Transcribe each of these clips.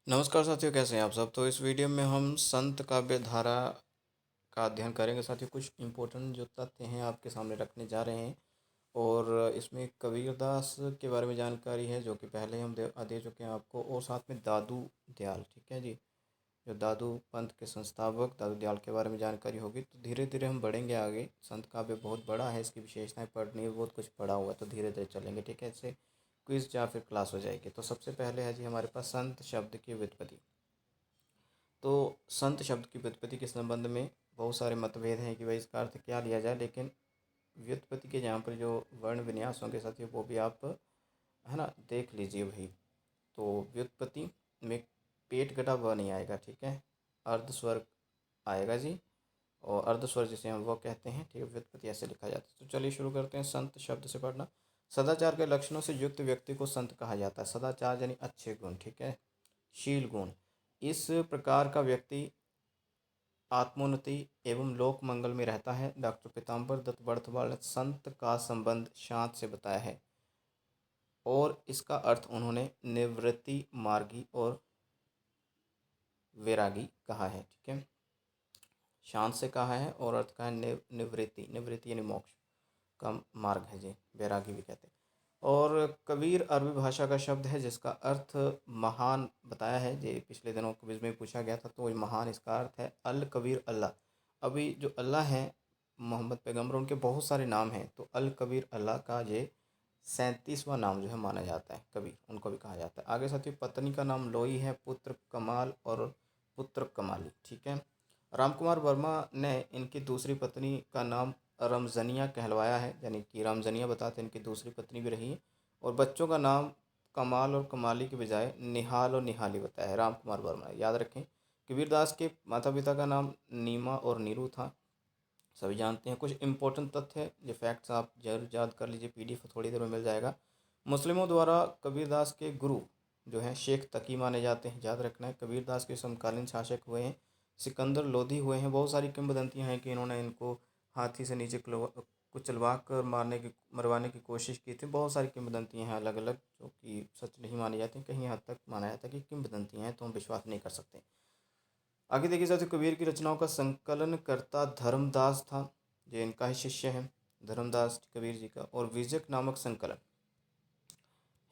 नमस्कार साथियों, कैसे हैं आप सब। तो इस वीडियो में हम संत काव्य धारा का अध्ययन करेंगे। साथियों, कुछ इम्पोर्टेंट जो तथ्य हैं आपके सामने रखने जा रहे हैं। और इसमें कबीरदास के बारे में जानकारी है जो कि पहले हम दे चुके हैं आपको। और साथ में दादू दयाल, ठीक है जी, जो दादू पंथ के संस्थापक दादू दयाल के बारे में जानकारी होगी। तो धीरे धीरे हम बढ़ेंगे आगे। संत काव्य बहुत बड़ा है, इसकी विशेषताएं पढ़नी है, बहुत कुछ पढ़ा हुआ है, तो धीरे धीरे चलेंगे, ठीक है। इससे क्विज या फिर क्लास हो जाएगी। तो सबसे पहले है जी हमारे पास संत शब्द की व्युत्पत्ति। तो संत शब्द की व्युत्पत्ति के संबंध में बहुत सारे मतभेद हैं कि भाई इसका अर्थ क्या लिया जाए, लेकिन व्युत्पत्ति के यहाँ पर जो वर्ण विन्यास होंगे साथियों, वो भी आप है ना देख लीजिए भाई। तो व्युत्पत्ति में पेट कटा व नहीं आएगा, ठीक है। अर्ध स्वर आएगा जी, और अर्ध स्वर जिसे हम वो कहते हैं, ठीक है। व्युत्पत्ति ऐसे लिखा जाता है। तो चलिए शुरू करते हैं संत शब्द से पढ़ना। सदाचार के लक्षणों से युक्त व्यक्ति को संत कहा जाता है। सदाचार यानी अच्छे गुण, ठीक है, शील गुण। इस प्रकार का व्यक्ति आत्मोन्नति एवं लोक मंगल में रहता है। डॉक्टर पीताम्बर दत्त बड़थवाल ने संत का संबंध शांत से बताया है, और इसका अर्थ उन्होंने निवृत्ति मार्गी और वैरागी कहा है, ठीक है। शांत से कहा है और अर्थ कहा है निवृत्ति। निवृत्ति यानी मोक्ष का मार्ग है जी, वैरागी भी कहते हैं। और कबीर अरबी भाषा का शब्द है जिसका अर्थ महान बताया है। जी पिछले दिनों क्विज में पूछा गया था, तो ये महान इसका अर्थ है अल कबीर अल्लाह। अभी जो अल्लाह है मोहम्मद पैगम्बर, उनके बहुत सारे नाम हैं, तो अल कबीर अल्लाह का ये 37वां नाम जो है माना जाता है। कबीर उनको भी कहा जाता है। आगे साथियों, पत्नी का नाम लोई है, पुत्र कमाल और पुत्र कमाली, ठीक है। रामकुमार वर्मा ने इनकी दूसरी पत्नी का नाम रमज़निया कहलवाया है, यानी कि रामज़निया बताते हैं इनकी दूसरी पत्नी भी रही है। और बच्चों का नाम कमाल और कमाली के बजाय निहाल और निहाली बताया है राम कुमार वर्मा ने, याद रखें। कबीरदास के माता पिता का नाम नीमा और नीरू था, सभी जानते हैं। कुछ इंपॉर्टेंट तथ्य है, ये फैक्ट्स आप जरूर याद कर लीजिए, पीडीएफ थोड़ी देर में मिल जाएगा। मुस्लिमों द्वारा कबीरदास के गुरु जो हैं शेख तकी माने जाते हैं, याद रखना है। कबीरदास के समकालीन शासक हुए हैं सिकंदर लोधी हुए हैं। बहुत सारी किंवदंतियाँ हैं कि इन्होंने इनको हाथी से नीचे कुचलवा कर मरवाने की कोशिश की थी। बहुत सारी किंवदंतियाँ हैं अलग अलग, जो कि सच नहीं मानी जाती, कहीं हद तक माना जाता है कि किंवदंतियाँ हैं, तो हम विश्वास नहीं कर सकते। आगे देखिए साथियों, कबीर की रचनाओं का संकलन करता धर्मदास था, जो इनका ही शिष्य है धर्मदास कबीर जी का। और बीजक नामक संकलन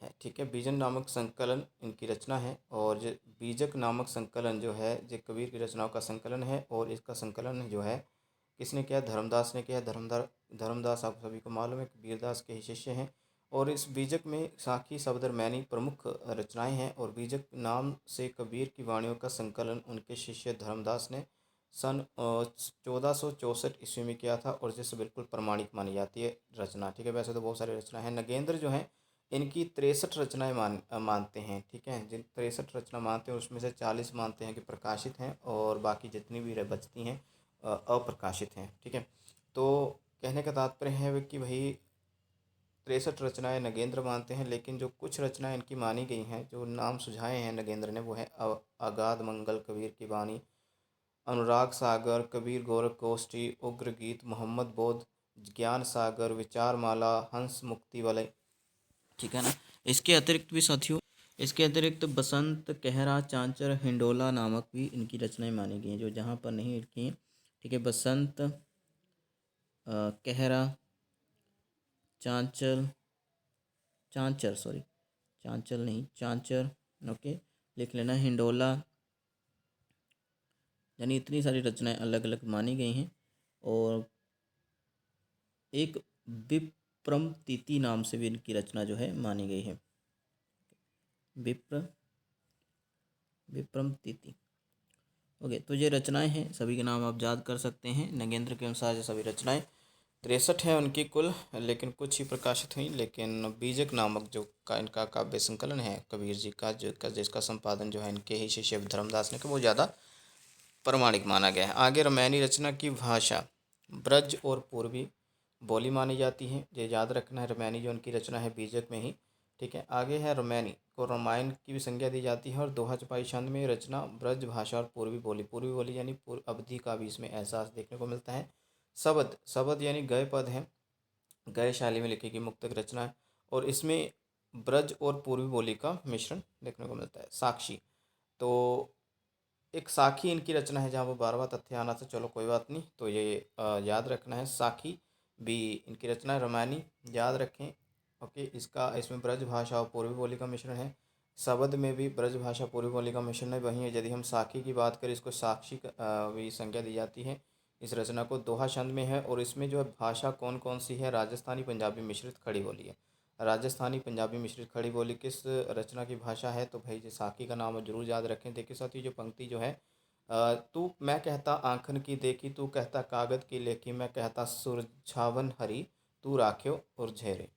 है, ठीक है। बीजन नामक संकलन इनकी रचना है। और जो बीजक नामक संकलन जो है, जो कबीर की रचनाओं का संकलन है, और इसका संकलन जो है किसने किया, धर्मदास ने किया। धर्मदास आप सभी को मालूम है कबीरदास के ही शिष्य हैं। और इस बीजक में साखी सफदर मैनी प्रमुख रचनाएं हैं। और बीजक नाम से कबीर की वाणियों का संकलन उनके शिष्य धर्मदास ने सन 1464 ईस्वी में किया था, और जिससे बिल्कुल प्रमाणिक मानी जाती है रचना, ठीक है। वैसे तो बहुत सारी रचना है। नगेंद्र जो है इनकी 63 रचनाएं मानते हैं, ठीक है। जिन 63 रचना मानते हैं उसमें से 40 मानते हैं कि प्रकाशित हैं, और बाकी जितनी भी बचती हैं अप्रकाशित हैं, ठीक है। तो कहने का तात्पर्य है कि भाई 63 रचनाएं नगेंद्र मानते हैं, लेकिन जो कुछ रचनाएं इनकी मानी गई हैं, जो नाम सुझाए हैं नगेंद्र ने, वो है अगाध मंगल कबीर की वाणी, अनुराग सागर, कबीर गोरख गोष्ठी, उग्र गीत, मोहम्मद बोध, ज्ञान सागर, विचार माला, हंस मुक्ति वाले, ठीक है ना। इसके अतिरिक्त भी साथियों, इसके अतिरिक्त बसंत, कहरा, चांचर, हिंडोला नामक भी इनकी रचनाएं मानी गई हैं, जो जहाँ पर नहीं लिखी हैं, ठीक है। बसंत, कहरा, चांचल, चांचर सॉरी, चांचल नहीं, चांचर, ओके, लिख लेना। हिंडोला, यानी इतनी सारी रचनाएं अलग अलग मानी गई हैं। और एक विप्रम तिथि नाम से भी इनकी रचना जो है मानी गई है। विप्रम तिथि, ओके। तो ये रचनाएं हैं, सभी के नाम आप याद कर सकते हैं। नगेंद्र के अनुसार ये सभी रचनाएं 63 हैं उनकी कुल, लेकिन कुछ ही प्रकाशित हुई। लेकिन बीजक नामक जो का इनका काव्य संकलन है कबीर जी का, जिसका संपादन जो है इनके ही शिष्य धर्मदास ने किया, वो ज़्यादा प्रमाणिक माना गया है। आगे रामायणी रचना की भाषा ब्रज और पूर्वी बोली मानी जाती है, ये याद रखना है। रामायणी जो उनकी रचना है बीजक में ही, ठीक है। आगे है रामायणी को रामायण की भी संज्ञा दी जाती है। और दोहा छपाई छंद में रचना ब्रज भाषा और पूर्वी बोली यानी पूर्व अवधि का भी इसमें एहसास देखने को मिलता है। शबद यानी गय पद है, गय शैली में लिखी गई मुक्तक रचना है, और इसमें ब्रज और पूर्वी बोली का मिश्रण देखने को मिलता है। साक्षी, तो एक साखी इनकी रचना है जहाँ वो 12वां तथ्य आना था, चलो कोई बात नहीं, तो ये याद रखना है। साखी भी इनकी रचना है। रामायणी याद रखें। ओके, इसमें ब्रज भाषा और पूर्वी बोली का मिश्रण है। शब्द में भी ब्रज भाषा पूर्वी बोली का मिश्रण है। वहीं यदि हम साखी की बात करें, इसको साक्षी भी संज्ञा दी जाती है। इस रचना को दोहा छंद में है, और इसमें जो है भाषा कौन कौन सी है, राजस्थानी पंजाबी मिश्रित खड़ी बोली है। राजस्थानी पंजाबी मिश्रित खड़ी बोली किस रचना की भाषा है, तो भाई जो साकी का नाम जरूर याद रखें। देखिए साथियों, जो पंक्ति जो है, तू मैं कहता आंखन की देखी, तू कहता कागद की लेखी, मैं कहता सुरझावन हरी, तू राख्यो और झेरे।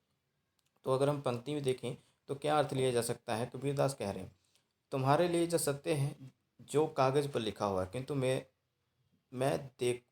तो अगर हम पंक्ति में देखें तो क्या अर्थ लिया जा सकता है। कबीरदास कह रहे हैं, तुम्हारे लिए जो सत्य है जो कागज पर लिखा हुआ है, किंतु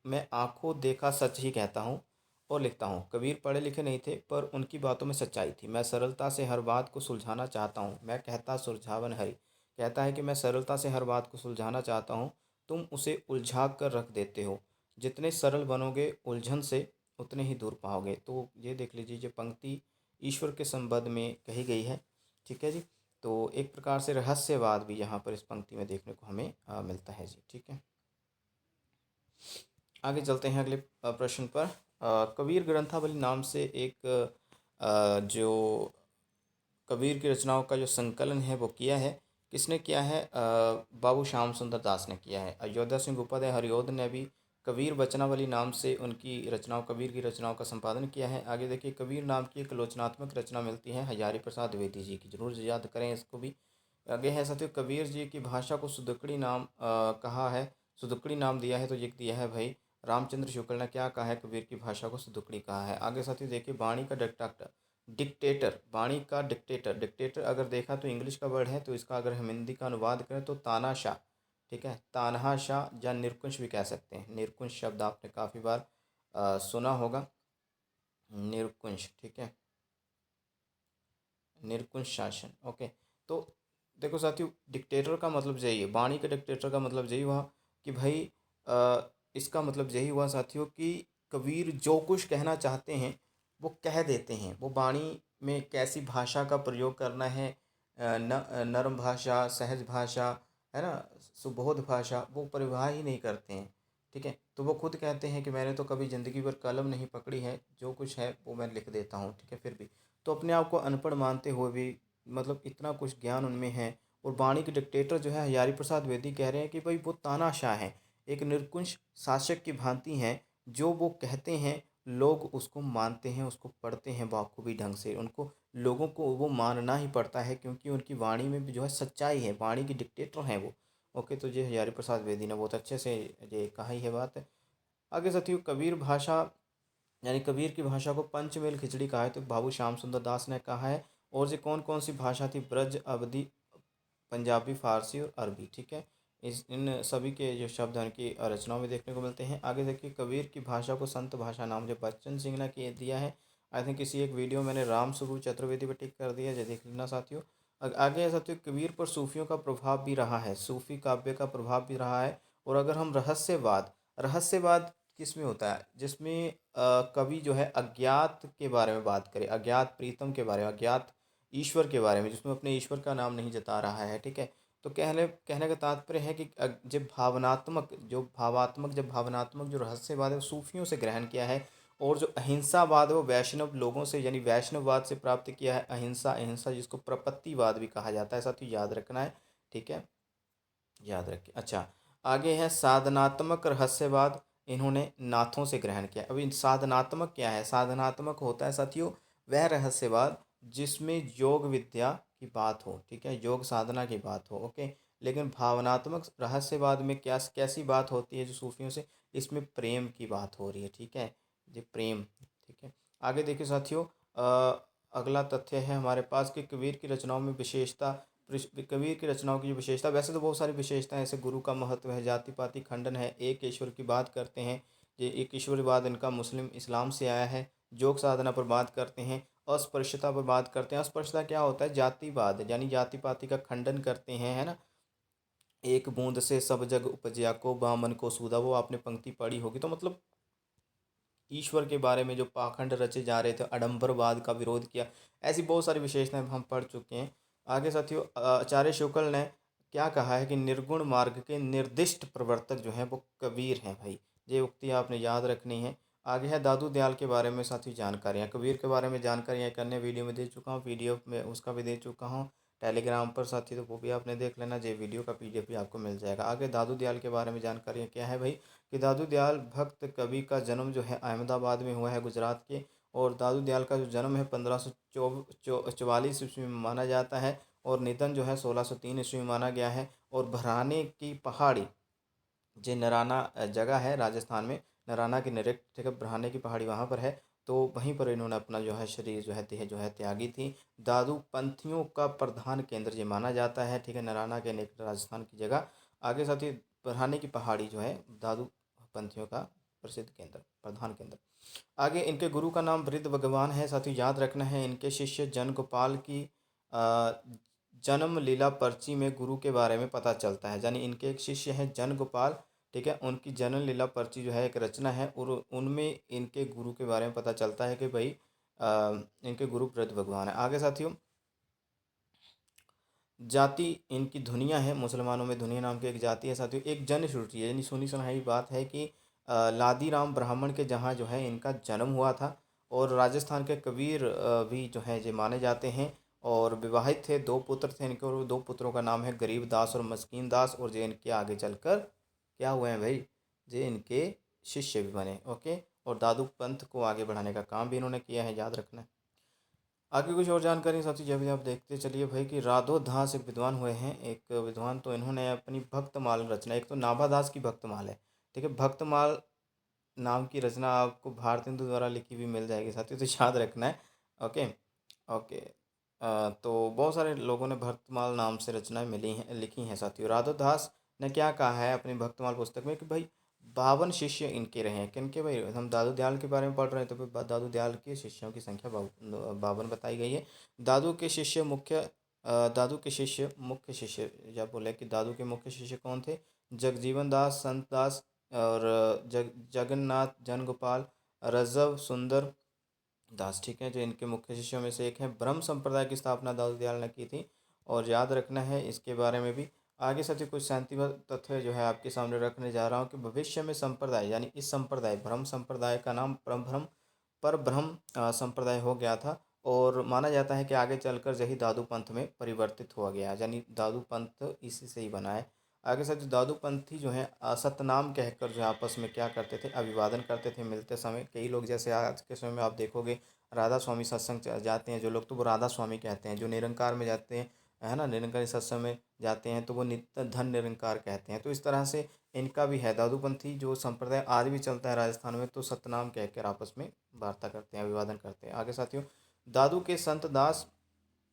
मैं आंखों देखा सच ही कहता हूँ और लिखता हूँ। कबीर पढ़े लिखे नहीं थे, पर उनकी बातों में सच्चाई थी। मैं सरलता से हर बात को सुलझाना चाहता हूँ, मैं कहता सुलझावन हरि। कहता है कि मैं सरलता से हर बात को सुलझाना चाहता हूँ, तुम उसे उलझा कर रख देते हो। जितने सरल बनोगे उलझन से, उतने ही दूर पाओगे। तो ये देख लीजिए, जो पंक्ति ईश्वर के संबंध में कही गई है। ठीक है जी। तो एक प्रकार से रहस्यवाद भी यहाँ पर इस पंक्ति में देखने को हमें मिलता है जी। ठीक है, आगे चलते हैं अगले प्रश्न पर। कबीर ग्रंथावली नाम से एक जो कबीर की रचनाओं का जो संकलन है वो किया है। किसने किया है? बाबू श्याम सुंदर दास ने किया है। अयोध्या सिंह उपाध्याय हरिऔध ने भी कबीर वचनावली नाम से उनकी रचनाओं, कबीर की रचनाओं का संपादन किया है। आगे देखिए, कबीर नाम की एक आलोचनात्मक रचना मिलती है हजारी प्रसाद द्विवेदी जी की, जरूर याद करें इसको भी। आगे है साथियों, कबीर जी की भाषा को सुदुक्कड़ी नाम कहा है, सुदुक्कड़ी नाम दिया है, तो ये दिया है भाई रामचंद्र शुक्ल ने। क्या कहा है? कबीर की भाषा को सुदुक्कड़ी कहा है। आगे साथियों देखिए, बाणी का डिक्टेटर, बाणी का डिक्टेटर, डिक्टेटर अगर देखा तो इंग्लिश का वर्ड है, तो इसका अगर हम हिंदी का अनुवाद करें तो तानाशाह। ठीक है, तानहाशाह या निरकुश भी कह सकते हैं। निरकुश शब्द आपने काफ़ी बार सुना होगा, निरकुश। ठीक है, निरकुश शासन। ओके, तो देखो साथियों, डिक्टेटर का मतलब यही है, बाणी के डिक्टेटर का मतलब यही हुआ कि भाई इसका मतलब यही हुआ साथियों कि कबीर जो कुछ कहना चाहते हैं वो कह देते हैं। वो बाणी में कैसी भाषा का प्रयोग करना है, नरम भाषा, सहज भाषा, है ना, सुबोध भाषा, वो परिवाह ही नहीं करते हैं। ठीक है, तो वो खुद कहते हैं कि मैंने तो कभी ज़िंदगी भर कलम नहीं पकड़ी है, जो कुछ है वो मैं लिख देता हूँ। ठीक है, फिर भी तो अपने आप को अनपढ़ मानते हुए भी मतलब इतना कुछ ज्ञान उनमें है। और बाणी के डिक्टेटर जो है हजारी प्रसाद द्विवेदी कह रहे हैं कि भाई वो तानाशाह है, एक निरंकुश शासक की भांति हैं। जो वो कहते हैं लोग उसको मानते हैं, उसको पढ़ते हैं बाखूबी ढंग से। उनको, लोगों को वो मानना ही पड़ता है, क्योंकि उनकी वाणी में भी जो है सच्चाई है। वाणी की डिक्टेटर हैं वो। ओके, तो ये हजारी प्रसाद द्विवेदी ने बहुत अच्छे से ये कहा ही है बात। आगे साथियों, कबीर भाषा यानी कबीर की भाषा को पंचमेल खिचड़ी कहा है, तो बाबू श्याम सुंदर दास ने कहा है। और ये कौन कौन सी भाषा थी? ब्रज, अवधी, पंजाबी, फारसी और अरबी। ठीक है, इस इन सभी के जो शब्द हैं उनकी रचनाओं में देखने को मिलते हैं। आगे देखिए, कबीर की भाषा को संत भाषा नाम जो बच्चन सिंह ने दिया है। आई थिंक किसी एक वीडियो मैंने राम स्वरूप चतुर्वेदी पर टिक कर दिया, जो देख लेना साथियों। आगे है साथियों, कबीर पर सूफियों का प्रभाव भी रहा है, सूफी काव्य का प्रभाव भी रहा है। और अगर हम रहस्यवाद, रहस्यवाद किस में होता है? जिसमें कवि जो है अज्ञात के बारे में बात करे, अज्ञात प्रीतम के बारे में, अज्ञात ईश्वर के बारे में, जिसमें अपने ईश्वर का नाम नहीं जता रहा है। ठीक है, तो कहने कहने का तात्पर्य है कि जब भावनात्मक जो रहस्यवाद है वो सूफियों से ग्रहण किया है। और जो अहिंसावाद है वो वैष्णव लोगों से, यानी वैष्णववाद से प्राप्त किया है। अहिंसा, अहिंसा जिसको प्रपत्तिवाद भी कहा जाता है, ऐसा तो याद रखना है। ठीक है, याद रखिए। अच्छा, आगे है साधनात्मक रहस्यवाद, इन्होंने नाथों से ग्रहण किया। अभी साधनात्मक क्या है? साधनात्मक होता है साथियों वह रहस्यवाद जिसमें योग विद्या की बात हो। ठीक है, योग साधना की बात हो। ओके, लेकिन भावनात्मक रहस्यवाद में क्या कैसी बात होती है जो सूफियों से? इसमें प्रेम की बात हो रही है। ठीक है, ये प्रेम। ठीक है, आगे देखिए साथियों, अगला तथ्य है हमारे पास कि कबीर की रचनाओं में विशेषता, कबीर की रचनाओं की जो विशेषता, वैसे तो बहुत सारी विशेषताएं हैं, जैसे गुरु का महत्व है, जाति पाति खंडन है, एक ईश्वर की बात करते हैं। ये एक ईश्वरवाद इनका मुस्लिम इस्लाम से आया है। योग साधना पर बात करते हैं, अस्पृश्यता पर बात करते हैं। अस्पृश्यता क्या होता है? जातिवाद, यानी जाति पाति का खंडन करते हैं, है ना। एक बूंद से सब जग उपजया को बामन को सूदा, वो आपने पंक्ति पढ़ी होगी। तो मतलब ईश्वर के बारे में जो पाखंड रचे जा रहे थे, आडंबरवाद का विरोध किया। ऐसी बहुत सारी विशेषताएं हम पढ़ चुके हैं। आगे साथियों, आचार्य शुक्ल ने क्या कहा है कि निर्गुण मार्ग के निर्दिष्ट प्रवर्तक जो हैं वो कबीर हैं भाई। ये उक्ति आपने याद रखनी है। आगे है दादू दयाल के बारे में साथी जानकारियाँ। कबीर के बारे में जानकारियाँ एक अन्य वीडियो में दे चुका हूँ, पीडीएफ में उसका भी दे चुका हूँ टेलीग्राम पर साथी, तो वो भी आपने देख लेना। जे वीडियो का पीडीएफ भी आपको मिल जाएगा। आगे दादू दयाल के बारे में जानकारियाँ क्या है भाई कि दादू दयाल भक्त कवि का जन्म जो है अहमदाबाद में हुआ है, गुजरात के। और दादू दयाल का जो जन्म है 1544 ईस्वी में माना जाता है और निधन जो है 1603 ईस्वी में माना गया है। और भराने की पहाड़ी जो नराना जगह है राजस्थान में, नराना की नरेक ठीक है, भराने की पहाड़ी वहाँ पर है। तो वहीं पर इन्होंने अपना जो है शरीर जो है देह जो है त्यागी थी। दादू पंथियों का प्रधान केंद्र ये माना जाता है, ठीक है, नराना के निकट राजस्थान की जगह। आगे साथ ही भराने की पहाड़ी जो है दादू पंथियों का प्रसिद्ध केंद्र, प्रधान केंद्र। आगे इनके गुरु का नाम वृद्ध भगवान है साथियों, याद रखना है। इनके शिष्य जन गोपाल की अ, जन्म लीला पर्ची में गुरु के बारे में पता चलता है। यानी इनके एक शिष्य हैं जन गोपाल, ठीक है, उनकी जन्म लीला पर्ची जो है एक रचना है और उनमें इनके गुरु के बारे में पता चलता है कि भाई इनके गुरु वृद्ध भगवान है। आगे साथियों जाति इनकी धुनिया है, मुसलमानों में धुनिया नाम की एक जाति है साथियों। एक जन श्रुति है, यानी सुनी सुनाई बात है कि लादीराम ब्राह्मण के जहाँ जो है इनका जन्म हुआ था। और राजस्थान के कबीर भी जो है ये माने जाते हैं। और विवाहित थे, दो पुत्र थे इनके और दो पुत्रों का नाम है गरीब दास और मस्कीन दास। और ये इनके आगे चलकर क्या हुए हैं भाई, ये इनके शिष्य भी बने। ओके, और दादू पंथ को आगे बढ़ाने का काम भी इन्होंने किया है, याद रखना है। आगे कुछ और जानकारी साथी जब भी आप देखते चलिए भाई कि राधो दास एक विद्वान हुए हैं, एक विद्वान। तो इन्होंने अपनी भक्तमाल रचना, एक तो नाभादास की भक्तमाल है, ठीक है, भक्तमाल नाम की रचना आपको भारतेंदु द्वारा लिखी हुई मिल जाएगी साथियों, तो याद रखना है। ओके। ओके। तो बहुत सारे लोगों ने भक्तमाल नाम से रचनाएं मिली हैं, लिखी हैं साथियों। राधो दास ने क्या कहा है अपनी भक्तमाल पुस्तक में कि भाई 52 शिष्य इनके रहे हैं। किनके भाई, हम दादू दयाल के बारे में पढ़ रहे हैं तो फिर दादू दयाल के शिष्यों की संख्या 52 बताई गई है। दादू के शिष्य मुख्य दादू के शिष्य मुख्य शिष्य जब बोले कि दादू के मुख्य शिष्य कौन थे, जगजीवन दास, संत दास और जगन्नाथ, जन गोपाल, रजव, सुंदर दास, ठीक है, जो इनके मुख्य शिष्यों में से एक है। ब्रह्म संप्रदाय की स्थापना दाऊद दयाल ने की थी और याद रखना है इसके बारे में भी। आगे साथियों कुछ शांतिमय तथ्य जो है आपके सामने रखने जा रहा हूँ कि भविष्य में संप्रदाय, यानी इस संप्रदाय ब्रह्म संप्रदाय का नाम परब्रह्म संप्रदाय हो गया था। और माना जाता है कि आगे चलकर यही दादू पंथ में परिवर्तित हुआ गया, यानी दादू पंथ इसी से ही बना है। आगे साथियों दादू पंथी जो है सतनाम कहकर जो है आपस में क्या करते थे, अभिवादन करते थे मिलते समय। कई लोग जैसे आज के समय में आप देखोगे राधा स्वामी सत्संग जाते हैं जो लोग, तो वो राधा स्वामी कहते हैं। जो निरंकार में जाते हैं, है ना, निरंकारी सत्संग में जाते हैं तो वो नित्य धन निरंकार कहते हैं। तो इस तरह से इनका भी है, दादूपंथी जो संप्रदाय आज भी चलता है राजस्थान में, तो सतनाम कहकर आपस में वार्ता करते हैं, अभिवादन करते हैं। आगे साथियों दादू के संत दास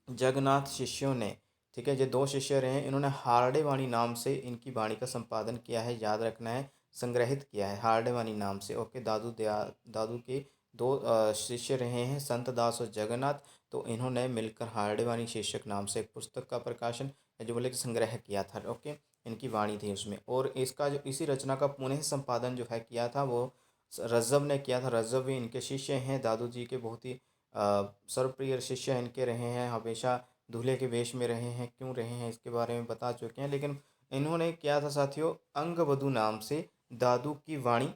जगन्नाथ शिष्यों ने, ठीक है, ये दो शिष्य रहे हैं, इन्होंने हार्डे वाणी नाम से इनकी वाणी का संपादन किया है, याद रखना है, संग्रहित किया है हार्डे वाणी नाम से। ओके, दादू के दो शिष्य रहे हैं संत दास और जगन्नाथ। तो इन्होंने मिलकर हार्डे वाणी शीर्षक नाम से एक पुस्तक का प्रकाशन जो बोले कि संग्रह किया था। ओके, इनकी वाणी थी उसमें। और इसका जो इसी रचना का पुनः संपादन जो है किया था वो रज्जब ने किया था। रज्जब भी इनके शिष्य हैं, दादू जी के बहुत ही सर्वप्रिय शिष्य इनके रहे हैं, हमेशा दूल्हे के वेश में रहे हैं। क्यों रहे हैं इसके बारे में बता चुके हैं। लेकिन इन्होंने किया था साथियों अंगवधु नाम से दादू की वाणी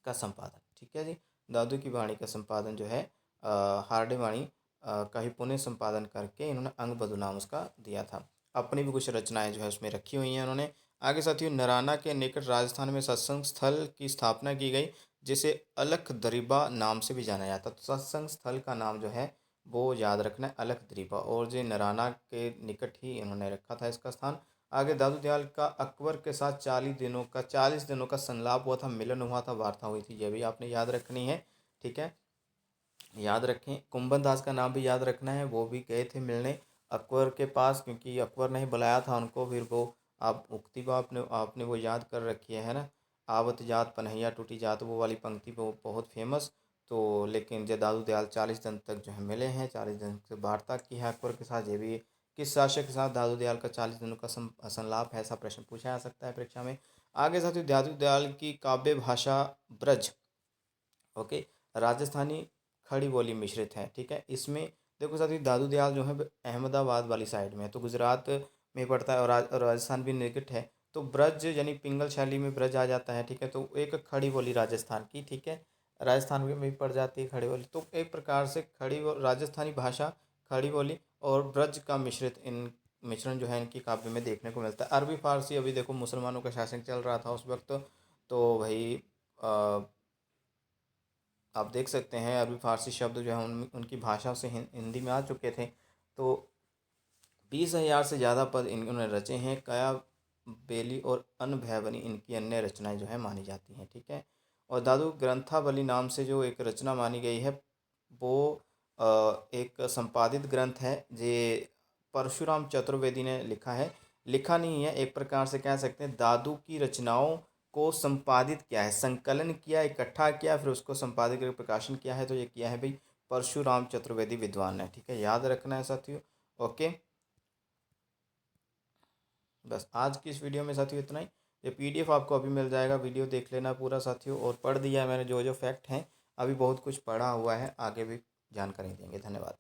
का संपादन, ठीक है जी। दादू की वाणी का संपादन जो है हार्डे वाणी का ही पुनः संपादन करके इन्होंने अंगवधु नाम उसका दिया था। अपनी भी कुछ रचनाएं जो है उसमें रखी हुई हैं उन्होंने। आगे साथियों नराना के निकट राजस्थान में सत्संग स्थल की स्थापना की गई, जिसे अलख दरीबा नाम से भी जाना जाता है। तो सत्संग स्थल का नाम जो है वो याद रखना है, अलख दरीबा। और जो नराना के निकट ही इन्होंने रखा था इसका स्थान। आगे दादू दयाल का अकबर के साथ 40 दिनों का संलाप हुआ था, मिलन हुआ था, वार्ता हुई थी, ये भी आपने याद रखनी है, ठीक है, याद रखें। कुंभन दास का नाम भी याद रखना है, वो भी गए थे मिलने अकबर के पास, क्योंकि अकबर ने ही बुलाया था उनको। फिर वो आप उक्ति को आपने आपने वो याद कर रखी है ना, आवत जात पनहैया टूटी जात, वो वाली पंक्ति वो बहुत फेमस। तो लेकिन जय दादू दयाल 40 दिन तक जो है मिले हैं, 40 दिन से वार्ता की है अकबर के साथ। ये भी किस शासक के साथ दादू दयाल का 40 दिनों का संलाप है, ऐसा प्रश्न पूछा जा सकता है परीक्षा में। आगे साथियों दादू दयाल की काव्य भाषा ब्रज, ओके, राजस्थानी खड़ी बोली मिश्रित है, ठीक है। इसमें देखो साथियों दादू दयाल जो है अहमदाबाद वाली साइड में है, तो गुजरात में पड़ता है और और राजस्थान भी निकट है। तो ब्रज यानी पिंगल शैली में ब्रज आ जाता है, ठीक है। तो एक खड़ी बोली राजस्थान की, ठीक है, राजस्थान में भी पड़ जाती है खड़ी बोली। तो एक प्रकार से राजस्थानी भाषा, खड़ी बोली और ब्रज का मिश्रण जो है इनकी काव्य में देखने को मिलता है। अरबी फारसी, अभी देखो मुसलमानों का शासन चल रहा था उस वक्त, तो भाई आप देख सकते हैं अरबी फारसी शब्द जो है उनकी भाषा से हिंदी में आ चुके थे। तो 20,000 से ज़्यादा पद इन्होंने रचे हैं। काया बेली और अनभैवनी इनकी अन्य रचनाएं जो है मानी जाती हैं, ठीक है। और दादू ग्रंथावली नाम से जो एक रचना मानी गई है वो एक संपादित ग्रंथ है जे परशुराम चतुर्वेदी ने लिखा है। लिखा नहीं है, एक प्रकार से कह सकते हैं दादू की रचनाओं को संपादित किया है, संकलन किया, इकट्ठा किया, फिर उसको संपादित करके प्रकाशन किया है। तो ये किया है भाई परशुराम चतुर्वेदी विद्वान ने, ठीक है, याद रखना है साथियों। ओके, बस आज की इस वीडियो में साथियों इतना ही। ये पीडीएफ आपको अभी मिल जाएगा, वीडियो देख लेना पूरा साथियों। और पढ़ दिया है मैंने जो जो फैक्ट हैं, अभी बहुत कुछ पढ़ा हुआ है, आगे भी जानकारी देंगे। धन्यवाद।